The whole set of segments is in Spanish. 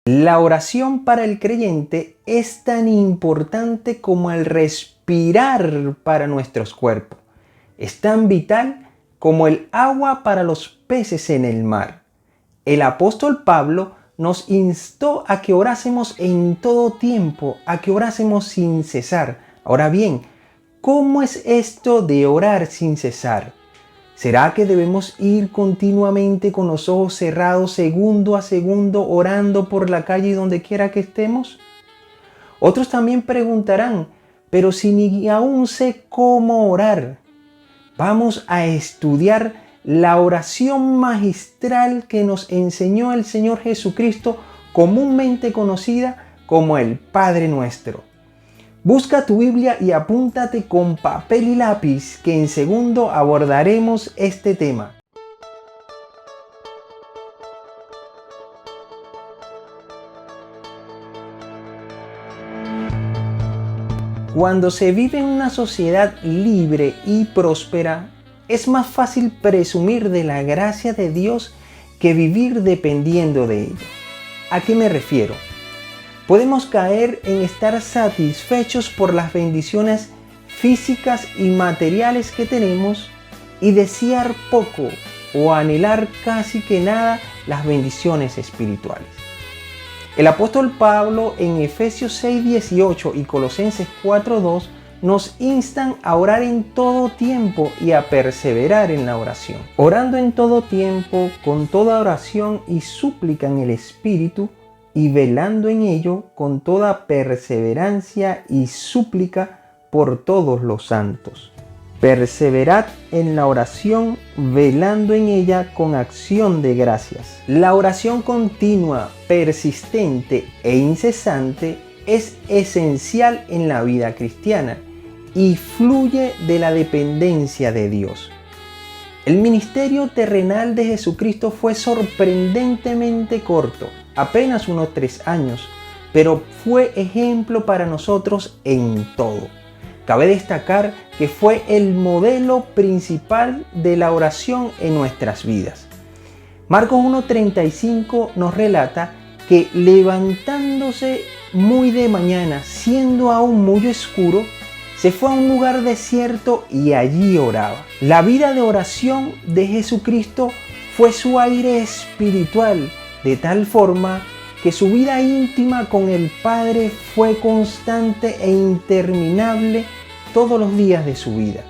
La oración para el creyente es tan importante como el respirar para nuestros cuerpos. Es tan vital como el agua para los peces en el mar. El apóstol Pablo nos instó a que orásemos en todo tiempo, a que orásemos sin cesar. Ahora bien, ¿cómo es esto de orar sin cesar? ¿Será que debemos ir continuamente con los ojos cerrados, segundo a segundo, orando por la calle y donde quiera que estemos? Otros también preguntarán, pero si ni aún sé cómo orar. Vamos a estudiar la oración magistral que nos enseñó el Señor Jesucristo, comúnmente conocida como el Padre Nuestro. Busca tu Biblia y apúntate con papel y lápiz, que en segundo abordaremos este tema. Cuando se vive en una sociedad libre y próspera, es más fácil presumir de la gracia de Dios que vivir dependiendo de ella. ¿A qué me refiero? Podemos caer en estar satisfechos por las bendiciones físicas y materiales que tenemos y desear poco o anhelar casi que nada las bendiciones espirituales. El apóstol Pablo en Efesios 6:18 y Colosenses 4:2 nos instan a orar en todo tiempo y a perseverar en la oración. Orando en todo tiempo, con toda oración y súplica en el Espíritu, y velando en ello con toda perseverancia y súplica por todos los santos. Perseverad en la oración, velando en ella con acción de gracias. La oración continua, persistente e incesante es esencial en la vida cristiana y fluye de la dependencia de Dios. El ministerio terrenal de Jesucristo fue sorprendentemente corto, apenas unos 3 años, pero fue ejemplo para nosotros en todo. Cabe destacar que fue el modelo principal de la oración en nuestras vidas. Marcos 1:35 nos relata que levantándose muy de mañana, siendo aún muy oscuro, se fue a un lugar desierto y allí oraba. La vida de oración de Jesucristo fue su aire espiritual, de tal forma que su vida íntima con el Padre fue constante e interminable todos los días de su vida.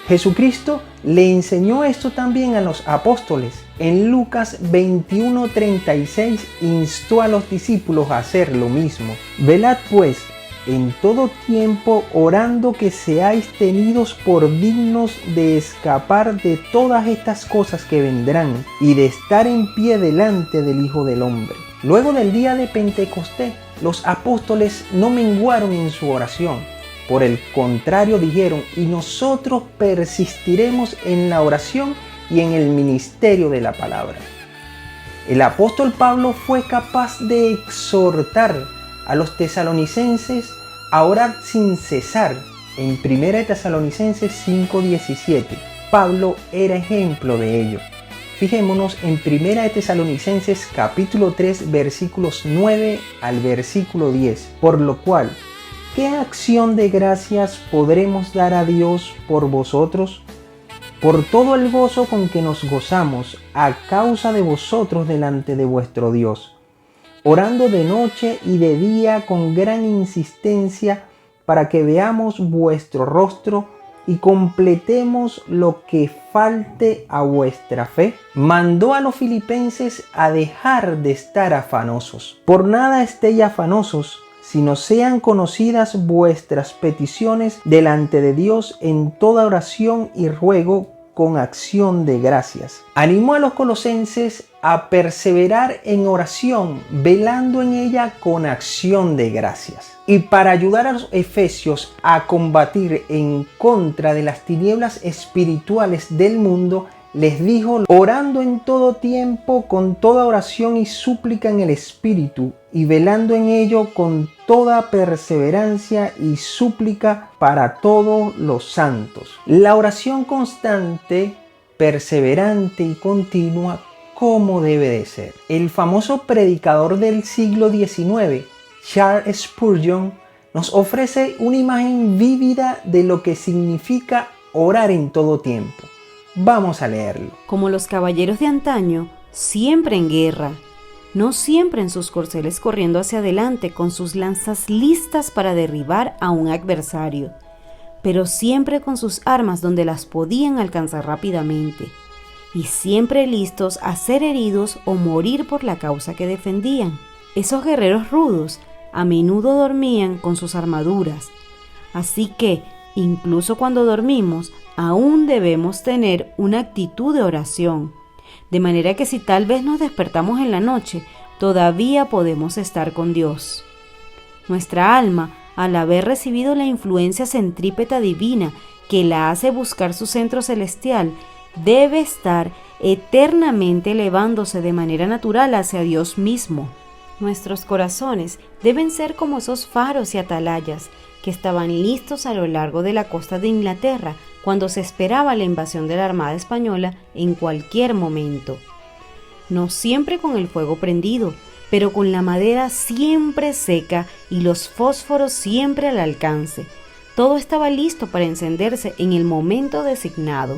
Jesucristo le enseñó esto también a los apóstoles. En Lucas 21:36 instó a los discípulos a hacer lo mismo. Velad pues en todo tiempo, orando que seáis tenidos por dignos de escapar de todas estas cosas que vendrán y de estar en pie delante del Hijo del Hombre. Luego del día de Pentecostés, los apóstoles no menguaron en su oración. Por el contrario, dijeron: y nosotros persistiremos en la oración y en el ministerio de la palabra. El apóstol Pablo fue capaz de exhortar a los tesalonicenses a orar sin cesar en 1 Tesalonicenses 5:17. Pablo era ejemplo de ello. Fijémonos en 1 Tesalonicenses capítulo 3 versículos 9 al versículo 10. Por lo cual, ¿qué acción de gracias podremos dar a Dios por vosotros? Por todo el gozo con que nos gozamos a causa de vosotros delante de vuestro Dios, orando de noche y de día con gran insistencia para que veamos vuestro rostro y completemos lo que falte a vuestra fe. Mandó a los filipenses a dejar de estar afanosos. Por nada estéis afanosos, sino sean conocidas vuestras peticiones delante de Dios en toda oración y ruego con acción de gracias. Animó a los colosenses a perseverar en oración, velando en ella con acción de gracias. Y para ayudar a los efesios a combatir en contra de las tinieblas espirituales del mundo, les dijo: orando en todo tiempo con toda oración y súplica en el Espíritu, y velando en ello con toda perseverancia y súplica para todos los santos. La oración constante, perseverante y continua como debe de ser. El famoso predicador del siglo XIX, Charles Spurgeon, nos ofrece una imagen vívida de lo que significa orar en todo tiempo. Vamos a leerlo. Como los caballeros de antaño, siempre en guerra, no siempre en sus corceles corriendo hacia adelante con sus lanzas listas para derribar a un adversario, pero siempre con sus armas donde las podían alcanzar rápidamente, y siempre listos a ser heridos o morir por la causa que defendían. Esos guerreros rudos a menudo dormían con sus armaduras, así que, incluso cuando dormimos, aún debemos tener una actitud de oración, de manera que si tal vez nos despertamos en la noche, todavía podemos estar con Dios. Nuestra alma, al haber recibido la influencia centrípeta divina que la hace buscar su centro celestial, debe estar eternamente elevándose de manera natural hacia Dios mismo. Nuestros corazones deben ser como esos faros y atalayas que estaban listos a lo largo de la costa de Inglaterra cuando se esperaba la invasión de la Armada Española en cualquier momento. No siempre con el fuego prendido, pero con la madera siempre seca y los fósforos siempre al alcance. Todo estaba listo para encenderse en el momento designado.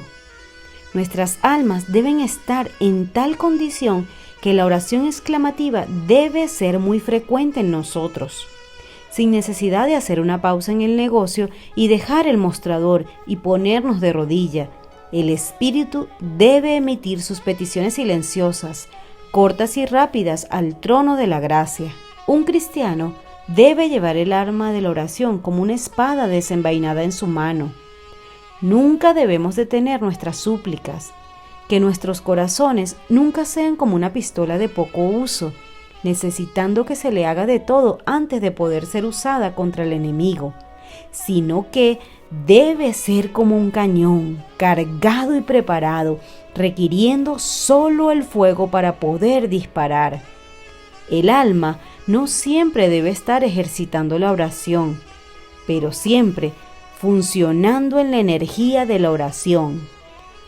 Nuestras almas deben estar en tal condición que la oración exclamativa debe ser muy frecuente en nosotros, sin necesidad de hacer una pausa en el negocio y dejar el mostrador y ponernos de rodilla. El espíritu debe emitir sus peticiones silenciosas, cortas y rápidas al trono de la gracia. Un cristiano debe llevar el arma de la oración como una espada desenvainada en su mano. Nunca debemos detener nuestras súplicas. Que nuestros corazones nunca sean como una pistola de poco uso, necesitando que se le haga de todo antes de poder ser usada contra el enemigo, sino que debe ser como un cañón, cargado y preparado, requiriendo solo el fuego para poder disparar. El alma no siempre debe estar ejercitando la oración, pero siempre funcionando en la energía de la oración.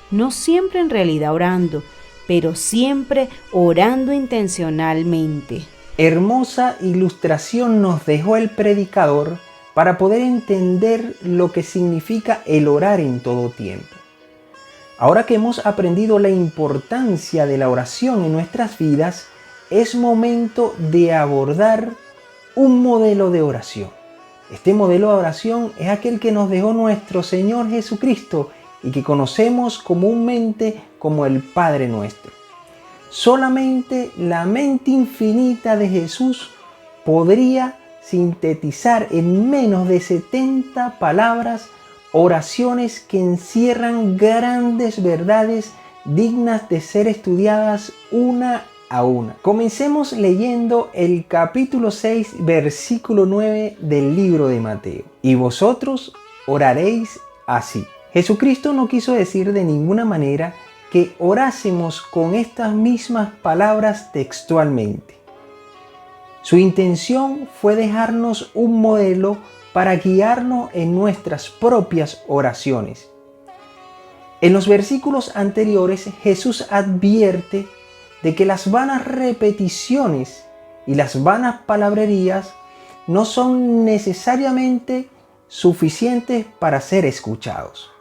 No siempre en realidad orando, pero siempre orando intencionalmente. Hermosa ilustración nos dejó el predicador para poder entender lo que significa el orar en todo tiempo. Ahora que hemos aprendido la importancia de la oración en nuestras vidas, es momento de abordar un modelo de oración. Este modelo de oración es aquel que nos dejó nuestro Señor Jesucristo y que conocemos comúnmente como el Padre Nuestro. Solamente la mente infinita de Jesús podría sintetizar en menos de 70 palabras oraciones que encierran grandes verdades dignas de ser estudiadas una a una. Comencemos leyendo el capítulo 6, versículo 9 del libro de Mateo. Y vosotros oraréis así. Jesucristo no quiso decir de ninguna manera que orásemos con estas mismas palabras textualmente. Su intención fue dejarnos un modelo para guiarnos en nuestras propias oraciones. En los versículos anteriores, Jesús advierte de que las vanas repeticiones y las vanas palabrerías no son necesariamente suficientes para ser escuchados.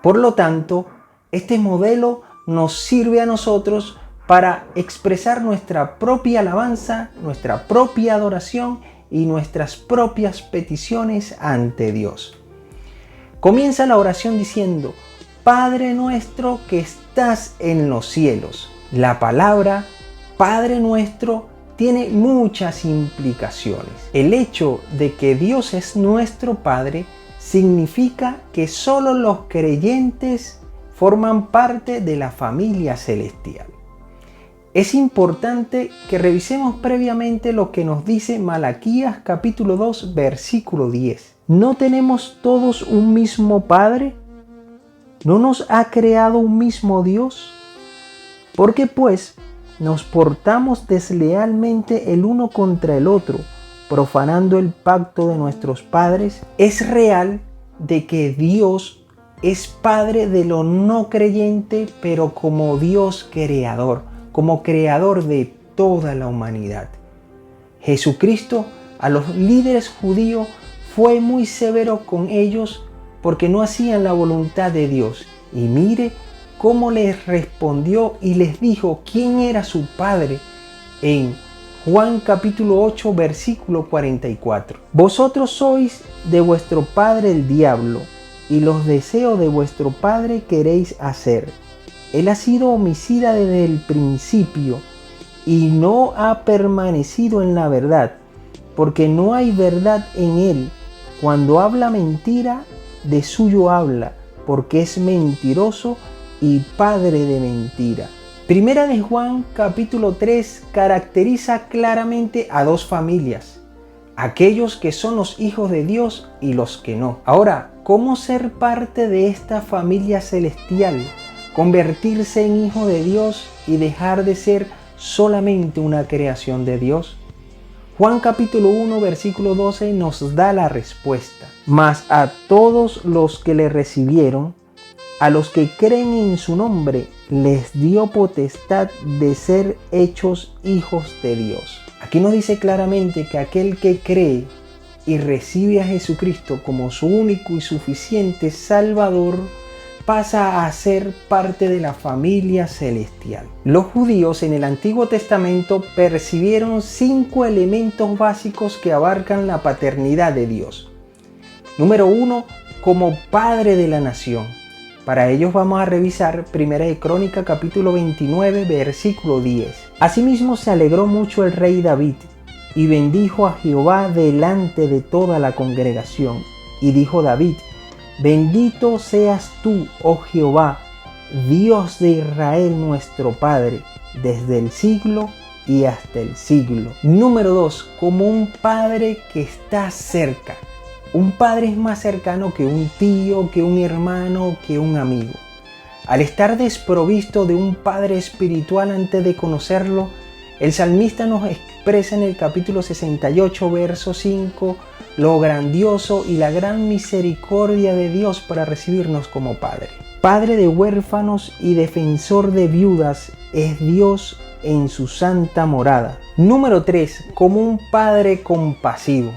Por lo tanto, este modelo nos sirve a nosotros para expresar nuestra propia alabanza, nuestra propia adoración y nuestras propias peticiones ante Dios. Comienza la oración diciendo: Padre nuestro que estás en los cielos. La palabra Padre nuestro tiene muchas implicaciones. El hecho de que Dios es nuestro Padre significa que solo los creyentes forman parte de la familia celestial. Es importante que revisemos previamente lo que nos dice Malaquías capítulo 2 versículo 10. ¿No tenemos todos un mismo Padre? ¿No nos ha creado un mismo Dios? ¿Por qué pues nos portamos deslealmente el uno contra el otro, profanando el pacto de nuestros padres? Es real de que Dios es Padre de lo no creyente, pero como Dios creador, como creador de toda la humanidad. Jesucristo a los líderes judíos fue muy severo con ellos porque no hacían la voluntad de Dios. Y mire cómo les respondió y les dijo quién era su padre en Juan capítulo 8 versículo 44. Vosotros sois de vuestro padre el diablo, y los deseos de vuestro padre queréis hacer. Él ha sido homicida desde el principio y no ha permanecido en la verdad, porque no hay verdad en él. Cuando habla mentira, de suyo habla, porque es mentiroso y padre de mentira. Primera de Juan capítulo 3 caracteriza claramente a dos familias, aquellos que son los hijos de Dios y los que no. Ahora, ¿cómo ser parte de esta familia celestial? Convertirse en hijo de Dios y dejar de ser solamente una creación de Dios. Juan capítulo 1 versículo 12 nos da la respuesta. Mas a todos los que le recibieron, a los que creen en su nombre, les dio potestad de ser hechos hijos de Dios. Aquí nos dice claramente que aquel que cree y recibe a Jesucristo como su único y suficiente Salvador, pasa a ser parte de la familia celestial. Los judíos en el Antiguo Testamento percibieron 5 elementos básicos que abarcan la paternidad de Dios. Número 1, como Padre de la nación. Para ellos vamos a revisar 1 de Crónicas capítulo 29 versículo 10. Asimismo se alegró mucho el rey David y bendijo a Jehová delante de toda la congregación. Y dijo David: Bendito seas tú, oh Jehová, Dios de Israel nuestro Padre, desde el siglo y hasta el siglo. Número 2, como un padre que está cerca. Un padre es más cercano que un tío, que un hermano, que un amigo. Al estar desprovisto de un padre espiritual antes de conocerlo, el salmista nos expresa en el capítulo 68, verso 5, lo grandioso y la gran misericordia de Dios para recibirnos como Padre. Padre de huérfanos y defensor de viudas es Dios en su santa morada. Número 3, como un Padre compasivo.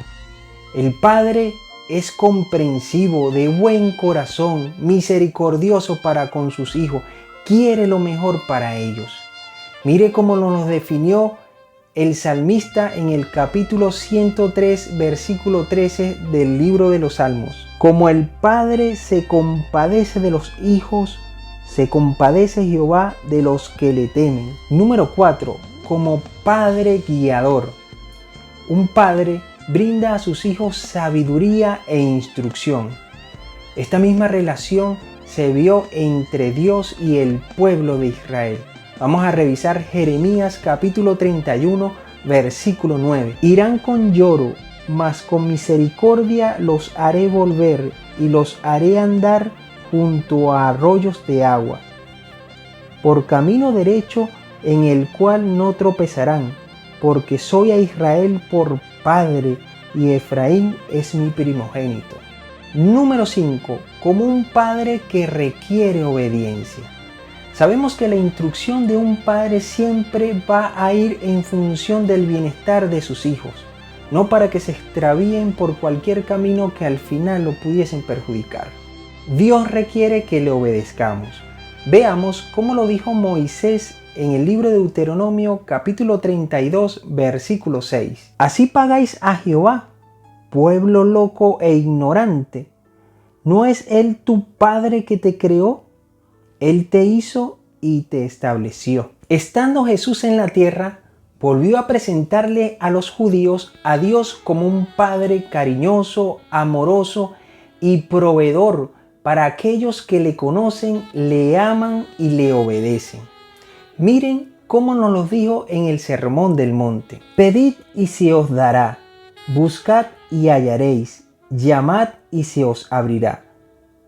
El Padre es comprensivo, de buen corazón, misericordioso para con sus hijos, quiere lo mejor para ellos. Mire cómo nos definió el salmista en el capítulo 103, versículo 13 del libro de los Salmos. Como el Padre se compadece de los hijos, se compadece Jehová de los que le temen. Número 4, como Padre guiador. Un padre brinda a sus hijos sabiduría e instrucción. Esta misma relación se vio entre Dios y el pueblo de Israel. Vamos a revisar Jeremías capítulo 31, versículo 9. Irán con lloro, mas con misericordia los haré volver y los haré andar junto a arroyos de agua, por camino derecho en el cual no tropezarán, porque soy a Israel por padre y Efraín es mi primogénito. Número 5. Como un padre que requiere obediencia. Sabemos que la instrucción de un padre siempre va a ir en función del bienestar de sus hijos, no para que se extravíen por cualquier camino que al final lo pudiesen perjudicar. Dios requiere que le obedezcamos. Veamos cómo lo dijo Moisés en el libro de Deuteronomio capítulo 32 versículo 6. Así pagáis a Jehová, pueblo loco e ignorante. ¿No es Él tu Padre que te creó? Él te hizo y te estableció. Estando Jesús en la tierra, volvió a presentarle a los judíos a Dios como un Padre cariñoso, amoroso y proveedor para aquellos que le conocen, le aman y le obedecen. Miren cómo nos lo dijo en el Sermón del Monte. Pedid y se os dará, buscad y hallaréis, llamad y se os abrirá.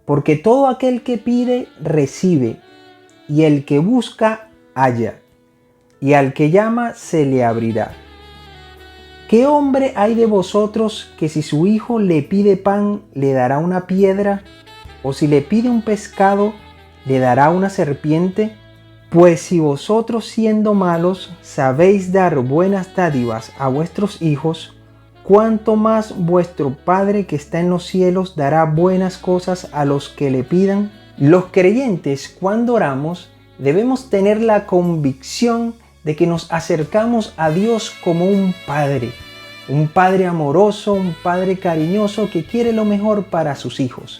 Porque todo aquel que pide, recibe, y el que busca, halla, y al que llama, se le abrirá. ¿Qué hombre hay de vosotros que si su hijo le pide pan, le dará una piedra? ¿O si le pide un pescado, le dará una serpiente? Pues si vosotros siendo malos sabéis dar buenas dádivas a vuestros hijos, cuánto más vuestro Padre que está en los cielos dará buenas cosas a los que le pidan. Los creyentes, cuando oramos, debemos tener la convicción de que nos acercamos a Dios como un Padre amoroso, un Padre cariñoso que quiere lo mejor para sus hijos.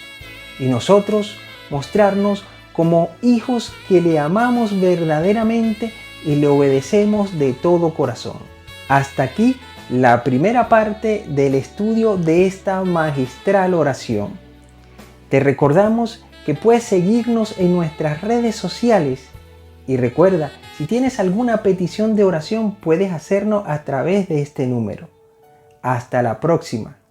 Y nosotros mostrarnos como hijos que le amamos verdaderamente y le obedecemos de todo corazón. Hasta aquí la primera parte del estudio de esta magistral oración. Te recordamos que puedes seguirnos en nuestras redes sociales y recuerda, si tienes alguna petición de oración puedes hacernos a través de este número. Hasta la próxima.